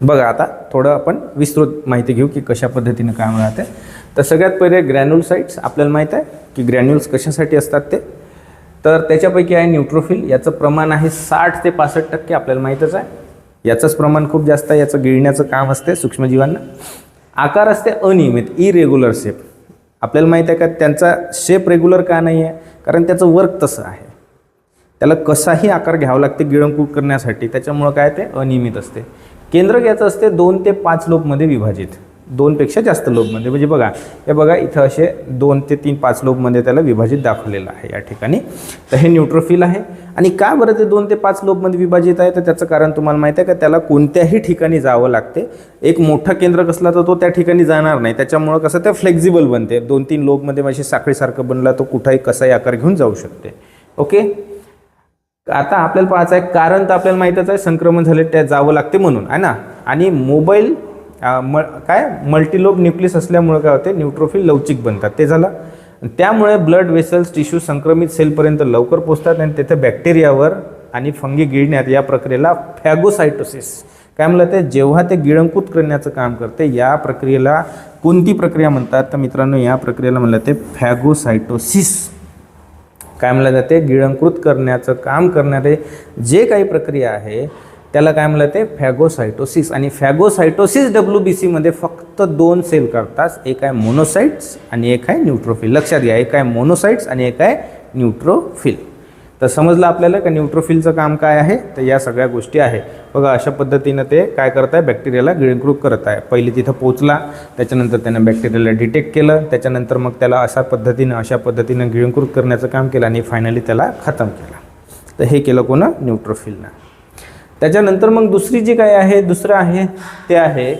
बघा आता थोडं आपण विस्तृत माहिती घेऊ की कशा पद्धतीने काम राहते. तर सगळ्यात पहिले ग्रॅन्युलसाइट्स आपल्याला माहीत आहे की ग्रॅन्युल्स कशासाठी असतात ते. तर त्याच्यापैकी आहे न्यूट्रोफिल. याचं प्रमाण आहे 60 ते 65% आपल्याला माहीतच आहे. याचंच प्रमाण खूप जास्त आहे. याचं गिळण्याचं काम असते सूक्ष्मजीवांना. आकार असते अनियमित, इरेग्युलर शेप. आपल्याला माहीत आहे का त्यांचा शेप रेग्युलर का नाही आहे? कारण त्याचं वर्क तसं आहे. त्याला कसाही आकार घ्यावा लागते गिळंकृत करण्यासाठी. त्याच्यामुळं काय ते अनियमित असते. केंद्रक याचं असते 2 ते 5 लोबमध्ये विभाजित. 2 पेक्षा जास्त लोबमध्ये. म्हणजे बघा हे बघा इथं असे 2 ते 5 लोबमध्ये त्याला विभाजित दाखवलेलं आहे या ठिकाणी. तर हे न्यूट्रोफिल आहे. आणि का बरं ते 2 ते 5 लोबमध्ये विभाजित आहे? तर त्याचं कारण तुम्हाला माहिती आहे का, त्याला कोणत्याही ठिकाणी जावं लागते. एक मोठा केंद्रक असला तर तो त्या ठिकाणी जाणार नाही. त्याच्यामुळं कसं ते फ्लेक्झिबल बनते. 2-3 लोबमध्ये म्हणजे साखळीसारखं बनला तो कुठेही कसाही आकार घेऊन जाऊ शकते. ओके. आता आपल्याला पाहायचं आहे कारण तर आपल्याला माहीतच आहे, संक्रमण झाले त्या जावं लागते म्हणून आहे ना. आणि मोबाईल मल्टीलोब न्यूक्लियस असल्यामुळे काय होते, न्यूट्रोफिल लवचिक बनतात. ते झालं. त्यामुळे ब्लड वेसल्स टिश्यू संक्रमित सेलपर्यंत लवकर पोहोचतात आणि तेथे बॅक्टेरियावर आणि फंगी गिळण्यात या प्रक्रियेला फॅगोसायटोसिस काय म्हणलं ते, जेव्हा ते गिळंकृत करण्याचं काम करते या प्रक्रियेला कोणती प्रक्रिया म्हणतात? तर मित्रांनो या प्रक्रियेला म्हणलं ते फॅगोसायटोसिस काय म्हणलं जाते, गिळंकृत करण्याचं काम करणारे जे काही प्रक्रिया आहे त्याला काय म्हणलं ते फॅगोसायटोसिस. आणि फॅगोसायटोसिस WBC मध्ये फक्त 2 सेल करतात. एक आहे मोनोसाइट्स आणि एक आहे न्यूट्रोफिल. लक्षात घ्या, एक आहे मोनोसाइट्स आणि एक आहे न्यूट्रोफिल. तर समजलं आपल्याला का न्यूट्रोफिलचं काम काय आहे. तर या सगळ्या गोष्टी आहे. बघा अशा पद्धतीनं ते काय करत आहे, बॅक्टेरियाला गिळंकृत करत आहे. पहिले तिथं पोचला, त्याच्यानंतर त्यानं बॅक्टेरियाला डिटेक्ट केलं, त्याच्यानंतर मग त्याला अशा पद्धतीनं गिळंकृत करण्याचं काम केलं आणि फायनली त्याला खतम केलं. तर हे केलं कोणं, न्यूट्रोफिलनं. त्याच्यानंतर मग दुसरी जी काय आहे, दुसरं आहे ते आहे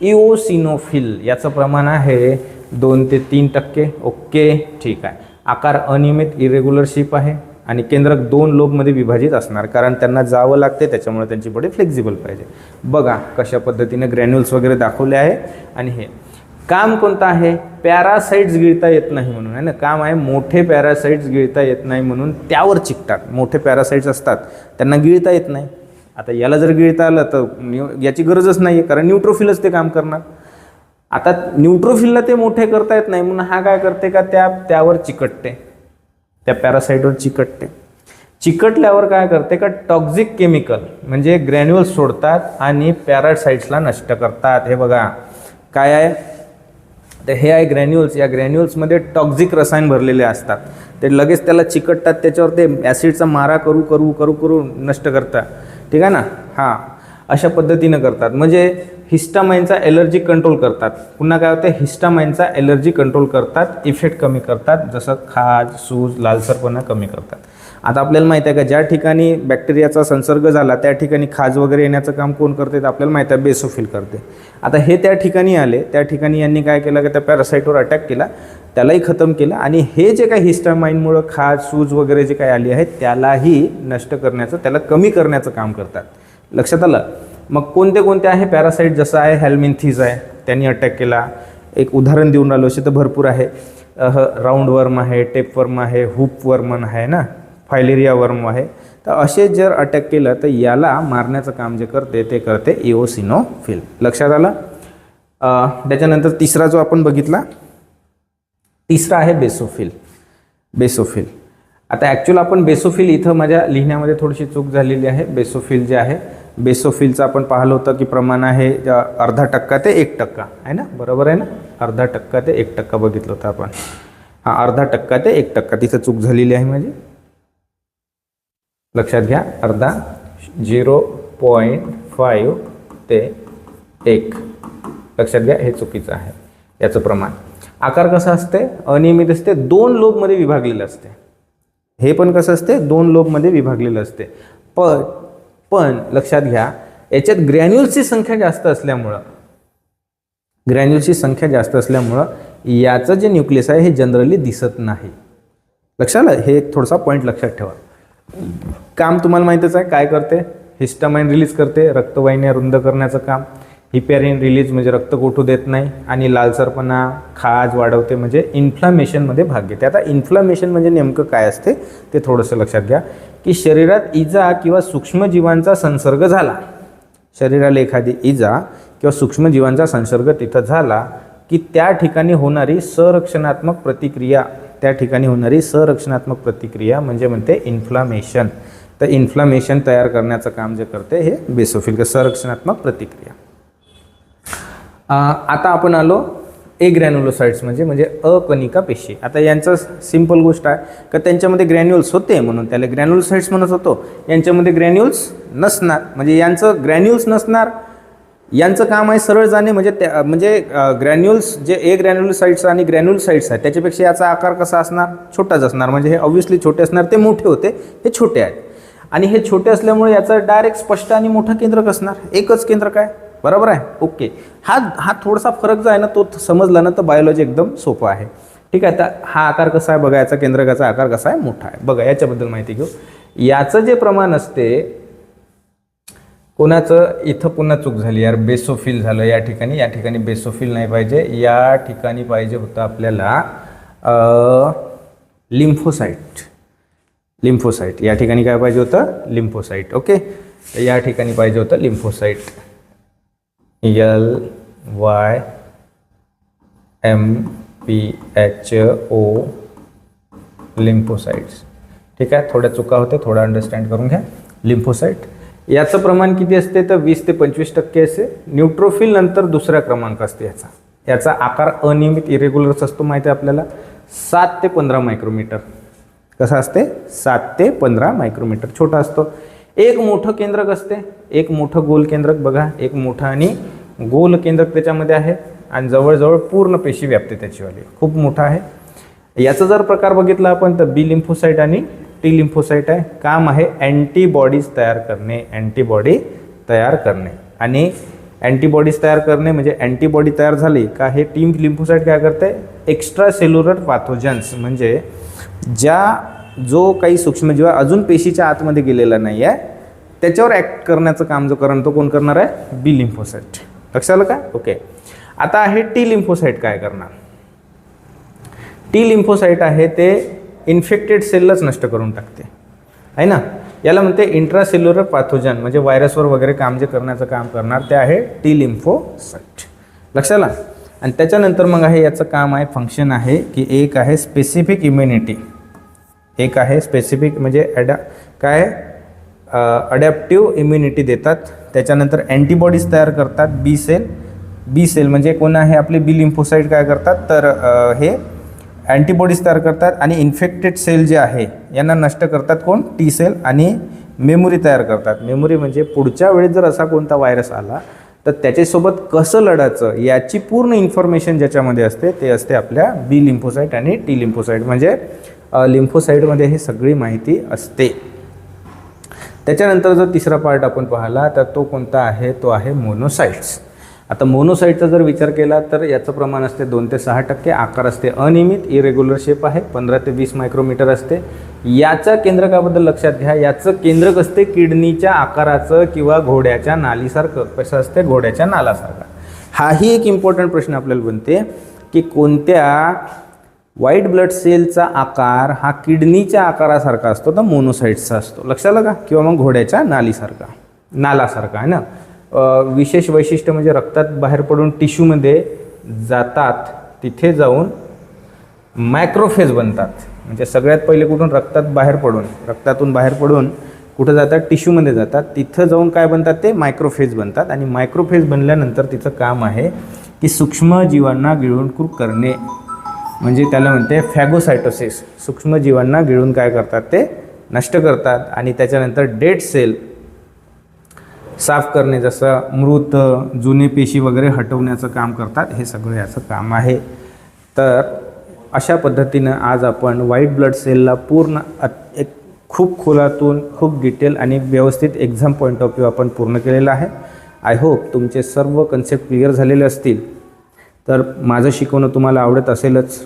इओसिनोफिल. याचं प्रमाण आहे 2 ते 3%. ओके ठीक आहे. आकार अनियमित इरेग्युलर शेप आहे आणि केंद्रक 2 लोबमध्ये विभाजित असणार, कारण त्यांना जावं लागते त्याच्यामुळे त्यांची बॉडी फ्लेक्झिबल पाहिजे. बघा कशा पद्धतीने ग्रॅन्युल्स वगैरे दाखवले आहे. आणि हे काम कोणतं आहे, पॅरासाइट्स गिळता येत नाही म्हणून आहे ना. काम आहे मोठे पॅरासाइट्स गिळता येत नाही म्हणून त्यावर चिकटात. मोठे पॅरासाइट्स असतात त्यांना गिळता येत नाही. आता याला जर गिळता आलं तर याची गरजच नाही आहे, कारण न्यूट्रोफिलच ते काम करणार. आता न्यूट्रोफिलला ते मोठे करता येत नाही म्हणून हा काय करते का, त्यावर चिकटते, त्या पॅरासाइटवर चिकटते. चिकटल्यावर काय करते का, टॉक्झिक केमिकल म्हणजे ग्रॅन्युल्स सोडतात आणि पॅरासाइट्सला नष्ट करतात. हे बघा काय आहे, तर हे आहे ग्रॅन्युल्स. या ग्रॅन्युल्समध्ये टॉक्झिक रसायन भरलेले असतात. ते लगेच त्याला चिकटतात, त्याच्यावर ते ॲसिडचा मारा करू नष्ट करतात. ठीक आहे ना. हां अशा पद्धतीनं करतात. म्हणजे हिस्टामाइनचा एलर्जी कंट्रोल करतात. पुन्हा काय होते, हिस्टामाइनचा एलर्जी कंट्रोल करतात, इफेक्ट कमी करतात, जसं खाज, सूज, लालसरपणा कमी करतात. आता आपल्याला माहिती आहे का, ज्या ठिकाणी बॅक्टेरियाचा संसर्ग झाला त्या ठिकाणी खाज वगैरे येण्याचं काम कोण करते, तर आपल्याला माहिती आहे बेसोफिल करते. आता हे त्या ठिकाणी आले, त्या ठिकाणी यांनी काय केलं की त्या पॅरासाइटवर अटॅक केला, त्यालाही खतम केलं. आणि हे जे काही हिस्टामाइनमुळं खाज, सूज वगैरे जे काही आली आहे त्यालाही नष्ट करण्याचं, त्याला कमी करण्याचं काम करतात. लक्षात आलं. मग कोणते आहे पॅरासाइट, जसं आहे हेल्मिन्थीज आहे, त्यांनी अटॅक केला. एक उदाहरण देऊन राहिलो, असे तर भरपूर आहे. राऊंड वर्म आहे, टेपवर्म आहे, हुप वर्म आहे ना, फायलेरिया वर्म आहे. तर असे जर अटॅक केलं तर याला मारण्याचं काम जे करते ते करते इओसिनोफिल. लक्षात आलं. त्याच्यानंतर तिसरा जो आपण बघितला, तिसरा आहे बेसोफिल. आता ॲक्च्युअल आपण बेसोफिल, इथं माझ्या लिहिण्यामध्ये थोडीशी चूक झालेली आहे. बेसोफिल जे आहे, बेसोफिलचं आपण पाहिलं होतं की प्रमाण आहे 0.5% ते 1% आहे ना, बरोबर आहे ना. 0.5% ते 1% बघितलं होतं आपण. हां 0.5% ते 1%, तिथं चूक झालेली आहे माझी. लक्षात घ्या, 0.5 ते 1. लक्षात घ्या, हे चुकीचं आहे. याचं प्रमाण. आकार कसा असते, अनियमित असते, 2 लोबमध्ये विभागलेलं असते. हे पण कसं असते, 2 लोबमध्ये विभागलेलं असते. पण लक्षात घ्या, याच्यात ग्रॅन्युल्सची संख्या जास्त असल्यामुळं याचं जे न्यूक्लियस आहे हे जनरली दिसत नाही. लक्षात आलं. हे एक थोडासा पॉईंट लक्षात ठेवा. काम तुम्हाला माहीतच आहे काय करते, हिस्टामाइन रिलीज करते, रक्तवाहिन्या रुंद करण्याचं काम. हिपॅरिन रिलीज म्हणजे रक्त गोठू देत नाही. आणि लालसरपणा, खाज वाढवते, म्हणजे इन्फ्लामेशनमध्ये भाग घेते. आता इन्फ्लामेशन म्हणजे नेमकं काय असते ते थोडंसं लक्षात घ्या, की शरीरात इजा किंवा सूक्ष्मजीवांचा संसर्ग झाला, शरीराला एखादी इजा किंवा सूक्ष्मजीवांचा संसर्ग तिथं झाला की त्या ठिकाणी होणारी संरक्षणात्मक प्रतिक्रिया म्हणजे म्हणते इन्फ्लामेशन. तर इन्फ्लामेशन तयार करण्याचं काम जे करते हे बेसोफिल संरक्षणात्मक प्रतिक्रिया. आता आपण आलो एग्रॅन्युलोसाइट्स म्हणजे अकणिका पेशी. आता यांचं सिंपल गोष्ट आहे का त्यांच्यामध्ये ग्रॅन्युल्स होते म्हणून त्याला ग्रॅन्युलोसाइट्स म्हणत होतो. यांच्यामध्ये ग्रॅन्युल्स नसणार म्हणजे यांचं ग्रॅन्युल्स नसणार. यांचं काम आहे सरळ जाणे म्हणजे ग्रॅन्युल्स जे एग्रॅन्युलोसाइट्स आणि ग्रॅन्युलोसाइट्स आहेत त्याच्यापेक्षा याचा आकार कसा असणार, छोटाच असणार. म्हणजे हे ऑब्व्हियसली छोटे असणार, ते मोठे होते, हे छोटे आहेत. आणि हे छोटे असल्यामुळे याचं डायरेक्ट स्पष्ट आणि मोठं केंद्रक असणार, एकच केंद्रक आहे. बरोबर आहे, ओके. हा थोडासा फरक जो आहे ना तो समजला ना तर बायोलॉजी एकदम सोपं आहे. ठीक आहे. तर हा आकार कसा आहे बघा, याचा केंद्रकाचा आकार कसा आहे, मोठा आहे. बघा याच्याबद्दल माहिती घेऊ. याचं जे प्रमाण असते कोणाचं, इथं पुन्हा चूक झाली यार, बेसोफिल झालं या ठिकाणी बेसोफिल नाही पाहिजे, या ठिकाणी पाहिजे होतं आपल्याला लिम्फोसाइट. या ठिकाणी काय पाहिजे होतं, लिम्फोसाइट. ओके, या ठिकाणी पाहिजे होतं लिम्फोसाइट. LYMPHO lymphocytes. ठीक आहे, थोड्या चुका होते, थोडं अंडरस्टँड करून घ्या. लिम्फोसाइट याचं प्रमाण किती असते तर 20 ते 25% असे. न्यूट्रोफिल नंतर दुसरा क्रमांक असते याचा आकार अनियमित इरेग्युलर्स असतो, माहिती आहे आपल्याला. 7 ते 15 मायक्रोमीटर. कसा असते, 7 ते 15 मायक्रोमीटर, छोटा असतो. एक मोठं केंद्रक असते, एक मोठं गोल केंद्रक. बघा, एक मोठं आणि गोल केंद्रक त्याच्यामध्ये आहे आणि जवळजवळ पूर्ण पेशी व्यापते त्याचीवाली, खूप मोठा आहे. याचा जर प्रकार बघितला आपण तर बी लिम्फोसाइट आणि टी लिम्फोसाइट आहे. काम आहे अँटीबॉडीज तयार करणे, आणि अँटीबॉडीज तयार करणे म्हणजे अँटीबॉडी तयार झाली का हे टी लिम्फोसाइट काय करते, एक्स्ट्रा सेल्युलर पॅथोजन्स म्हणजे जो काही सूक्ष्मजीव अजून पेशीच्या आतमध्ये गेलेला नाही आहे त्याच्यावर ॲक्ट करण्याचं काम जो तो कोण करणार आहे, बी लिम्फोसाइट. लक्षात आलं का, ओके. आता आहे टी लिम्फोसाइट. काय करणार, टी लिम्फोसाइट आहे ते इन्फेक्टेड सेललाच नष्ट करून टाकते, आहे ना. याला म्हणते इंट्रासेल्युलर पॅथोजन म्हणजे व्हायरसवर वगैरे काम जे करण्याचं काम करणार ते आहे टी लिम्फोसाइट. लक्षात आलं. आणि त्याच्यानंतर मग आहे याचं काम आहे, फंक्शन आहे की एक आहे स्पेसिफिक इम्युनिटी, एक आहे स्पेसिफिक म्हणजे अडॅप्टिव्ह इम्युनिटी देतात. त्याच्यानंतर अँटीबॉडीज तयार करतात. बी सेल म्हणजे कोण आहे आपले बी लिम्फोसाइट काय करतात तर हे अँटीबॉडीज तयार करतात आणि इन्फेक्टेड सेल जे आहे यांना नष्ट करतात कोण, टी सेल. आणि मेमोरी तयार करतात. मेमोरी म्हणजे पुढच्या वेळेस जर असा कोणता व्हायरस आला तर त्याच्यासोबत कसं लढायचं याची पूर्ण इन्फॉर्मेशन ज्याच्यामध्ये असते ते असते आपल्या बी लिम्फोसाइट आणि टी लिम्फोसाइट म्हणजे लिम्फोसाइटमध्ये हे सगळी माहिती असते. त्याच्यानंतर जर तिसरा पार्ट आपण पाहिला तर तो कोणता आहे, तो आहे मोनोसाइट्स. आता मोनोसाइटचा जर विचार केला तर याचं प्रमाण असते 2 ते 6%. आकार असते अनियमित, इरेग्युलर शेप आहे, 15 ते 20 मायक्रोमीटर असते. याच्या केंद्रकाबद्दल लक्षात घ्या, याचं केंद्रक असते किडनीच्या आकाराचं किंवा घोड्याच्या नालीसारखं. कसं असते, घोड्याच्या नालासारखं. हाही एक इम्पॉर्टंट प्रश्न आपल्याला बनते की कोणत्या व्हाईट ब्लड सेलचा आकार हा किडनीच्या आकारासारखा असतो तर मोनोसाइट्सचा असतो. लक्षात आलं का, किंवा मग घोड्याच्या नालासारखा आहे ना. विशेष वैशिष्ट्य म्हणजे रक्तात बाहेर पडून टिश्यूमध्ये जातात, तिथे जाऊन मायक्रोफेज बनतात. म्हणजे सगळ्यात पहिले कुठून रक्तातून बाहेर पडून कुठं जातात, टिश्यूमध्ये जातात, तिथं जाऊन काय बनतात ते मायक्रोफेज बनतात. आणि मायक्रोफेज बनल्यानंतर तिचं काम आहे की सूक्ष्मजीवांना गिळून करणे म्हणजे त्याला म्हणते फॅगोसायटोसिस. सूक्ष्मजीवांना गिळून काय करतात ते नष्ट करतात. आणि त्याच्यानंतर डेड सेल साफ करणे, जसं मृत जुने पेशी वगैरे हटवण्याचं काम करतात. हे सगळं याचं काम आहे. तर अशा पद्धतीनं आज आपण व्हाईट ब्लड सेलला पूर्ण एक खूप खोलातून खूप डिटेल आणि व्यवस्थित एक्झाम पॉईंट ऑफ व्ह्यू आपण पूर्ण केलेला आहे. आय होप तुमचे सर्व कन्सेप्ट क्लिअर झालेले असतील. तर माझं शिकवणं तुम्हाला आवडत असेलच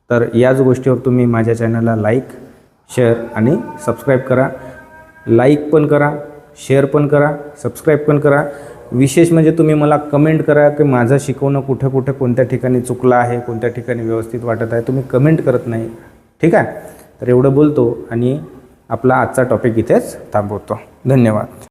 तर याच गोष्टीवर तुम्ही माझ्या चॅनलला लाईक, शेअर आणि सबस्क्राईब करा. लाईक पण करा, शेअर पण करा, सबस्क्राईब पण करा. विशेष म्हणजे तुम्ही मला कमेंट करा की माझं शिकवणं कुठे कोणत्या ठिकाणी चुकलं आहे, कोणत्या ठिकाणी व्यवस्थित वाटत आहे. तुम्ही कमेंट करत नाही, ठीक आहे. तर एवढं बोलतो आणि आपला आजचा टॉपिक इथेच थांबवतो. धन्यवाद.